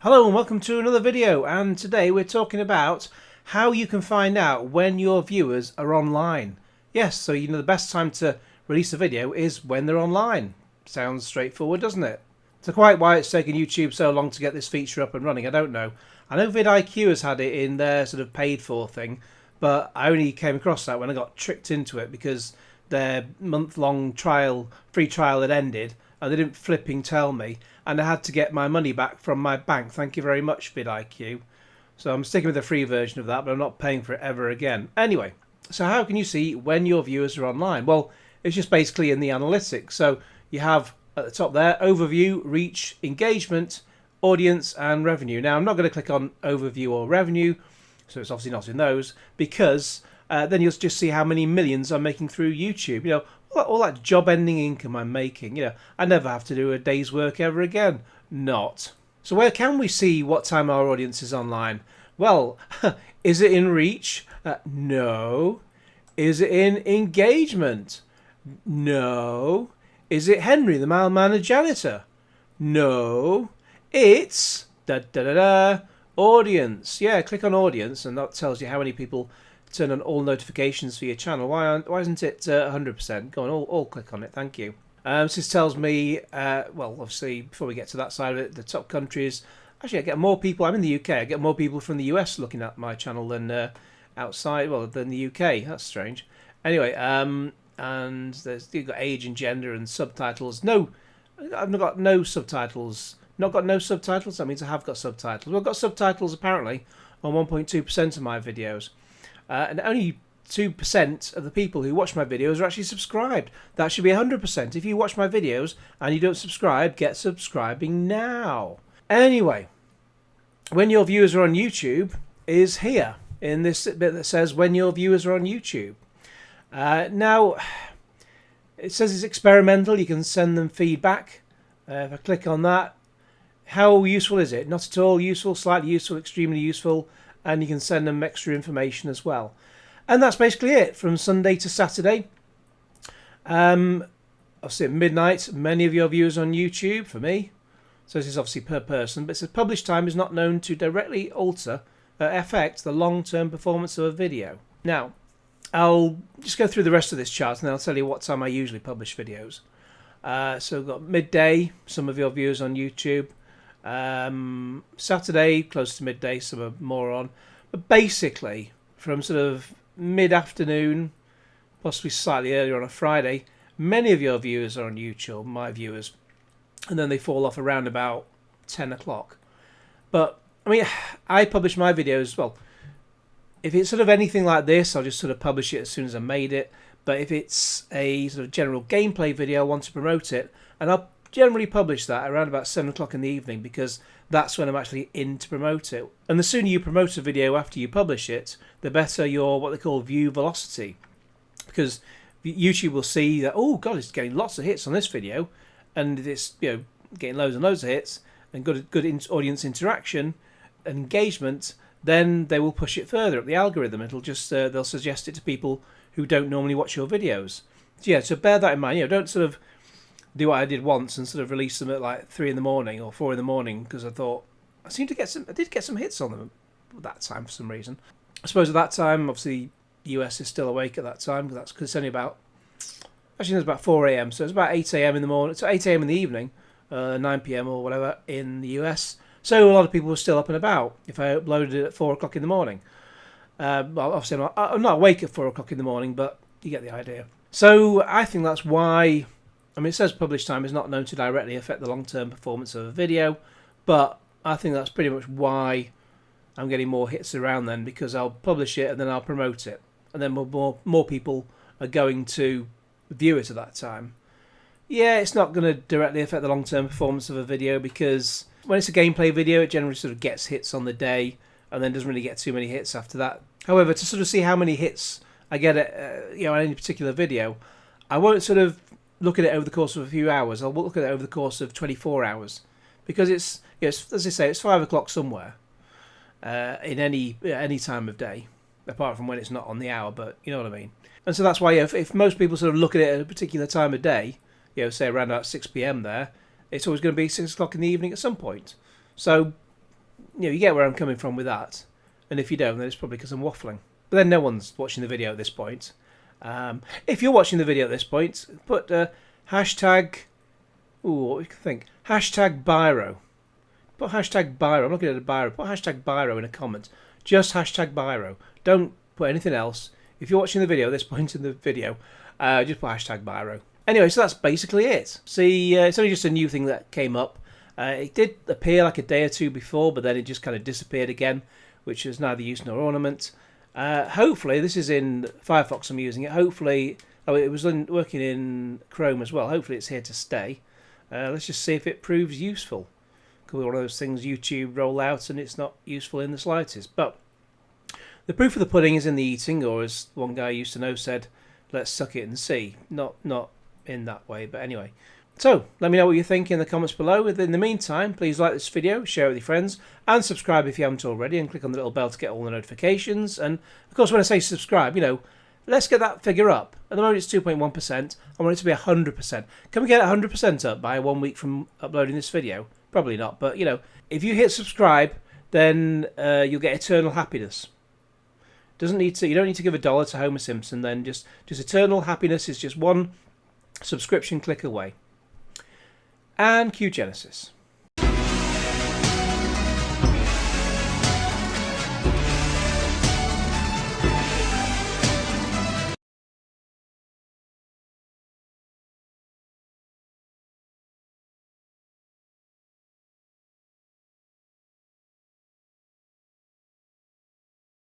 Hello and welcome to another video, and today we're talking about how you can find out when your viewers are online. Yes, so you know the best time to release a video is when they're online. Sounds straightforward, doesn't it? So quite why it's taken YouTube so long to get this feature up and running, I don't know. I know vidIQ has had it in their sort of paid for thing, but I only came across that when I got tricked into it because their month-long free trial had ended and they didn't flipping tell me, and I had to get my money back from my bank. Thank you very much, vidIQ. So I'm sticking with the free version of that, but I'm not paying for it ever again. Anyway, so how can you see when your viewers are online? Well, it's just basically in the analytics. So you have at the top there, overview, reach, engagement, audience, and revenue. Now, I'm not going to click on overview or revenue, so it's obviously not in those, because then you'll just see how many millions I'm making through YouTube. You know, all that job-ending income I'm making. You know, I never have to do a day's work ever again. Not. So where can we see what time our audience is online? Well, is it in reach? No. Is it in engagement? No. Is it Henry, the mailman and janitor? No. It's audience. Yeah, click on audience, and that tells you how many people turn on all notifications for your channel. Why isn't it 100%? Go on, all click on it. Thank you. This tells me, well, obviously, before we get to that side of it, the top countries. Actually, I get more people. I'm in the UK. I get more people from the US looking at my channel than outside. Well, than the UK. That's strange. Anyway, and you've got age and gender and subtitles. No, I've not got no subtitles. Not got no subtitles. That means I have got subtitles. Well, I've got subtitles apparently on 1.2% of my videos. And only 2% of the people who watch my videos are actually subscribed. That should be 100%. If you watch my videos and you don't subscribe, get subscribing now. Anyway, when your viewers are on YouTube is here in this bit that says when your viewers are on YouTube. Now, it says it's experimental. You can send them feedback. If I click on that, how useful is it? Not at all useful, slightly useful, extremely useful. And you can send them extra information as well. And that's basically it from Sunday to Saturday. Obviously at midnight, many of your viewers on YouTube for me. So this is obviously per person, but it says publish time is not known to directly affect the long-term performance of a video. Now, I'll just go through the rest of this chart and then I'll tell you what time I usually publish videos. So we've got midday, some of your viewers on YouTube. Saturday close to midday, some are more on, but basically from sort of mid-afternoon, possibly slightly earlier on a Friday, many of your viewers are on YouTube, my viewers, and then they fall off around about 10 o'clock. But I mean, I publish my videos, well, if it's sort of anything like this, I'll just sort of publish it as soon as I made it. But if it's a sort of general gameplay video, I want to promote it, and I'll generally publish that around about 7 o'clock in the evening because that's when I'm actually in to promote it. And the sooner you promote a video after you publish it, the better your what they call view velocity, because YouTube will see that, oh god, it's getting lots of hits on this video, and it's, you know, getting loads and loads of hits and good audience interaction and engagement. Then they will push it further up the algorithm. It'll just they'll suggest it to people who don't normally watch your videos. So yeah, so bear that in mind. You know, don't sort of do what I did once and sort of release them at like 3 in the morning or 4 in the morning because I thought I did get some hits on them at that time for some reason. I suppose at that time, obviously, the US is still awake at that time because it's only about, actually it's about 4 a.m. So it's about 8 a.m. in the morning, so 8 a.m. in the evening, 9 p.m. or whatever in the US. So a lot of people were still up and about if I uploaded it at 4 o'clock in the morning. Well, obviously I'm not awake at 4 o'clock in the morning, but you get the idea. So I think that's why. I mean, it says publish time is not known to directly affect the long-term performance of a video, but I think that's pretty much why I'm getting more hits around then, because I'll publish it and then I'll promote it, and then more people are going to view it at that time. Yeah, it's not going to directly affect the long-term performance of a video because when it's a gameplay video, it generally sort of gets hits on the day and then doesn't really get too many hits after that. However, to sort of see how many hits I get at, on any particular video, I won't sort of look at it over the course of a few hours. I'll look at it over the course of 24 hours because it's, as I say, it's 5 o'clock somewhere in any time of day, apart from when it's not on the hour, but you know what I mean. And so that's why if most people sort of look at it at a particular time of day, say around about 6 p.m. there, it's always going to be 6 o'clock in the evening at some point. So you get where I'm coming from with that. And if you don't, then it's probably because I'm waffling. But then no one's watching the video at this point. If you're watching the video at this point, put hashtag... Ooh, what we can think? Hashtag Biro. Put hashtag Biro. I'm looking at a Biro. Put hashtag Biro in a comment. Just hashtag Biro. Don't put anything else. If you're watching the video at this point in the video, just put hashtag Biro. Anyway, so that's basically it. See, it's only just a new thing that came up. It did appear like a day or two before, but then it just kind of disappeared again, which is neither use nor ornament. Hopefully, this is in Firefox I'm using it. Hopefully, it was working in Chrome as well. Hopefully it's here to stay. Let's just see if it proves useful. Could be one of those things YouTube roll out and it's not useful in the slightest. But the proof of the pudding is in the eating, or as one guy I used to know said, let's suck it and see. Not in that way, but anyway. So, let me know what you think in the comments below. In the meantime, please like this video, share it with your friends, and subscribe if you haven't already, and click on the little bell to get all the notifications. And, of course, when I say subscribe, let's get that figure up. At the moment, it's 2.1%. I want it to be 100%. Can we get 100% up by 1 week from uploading this video? Probably not, but, if you hit subscribe, then you'll get eternal happiness. You don't need to give $1 to Homer Simpson, then just eternal happiness is just one subscription click away. And cue Genesis.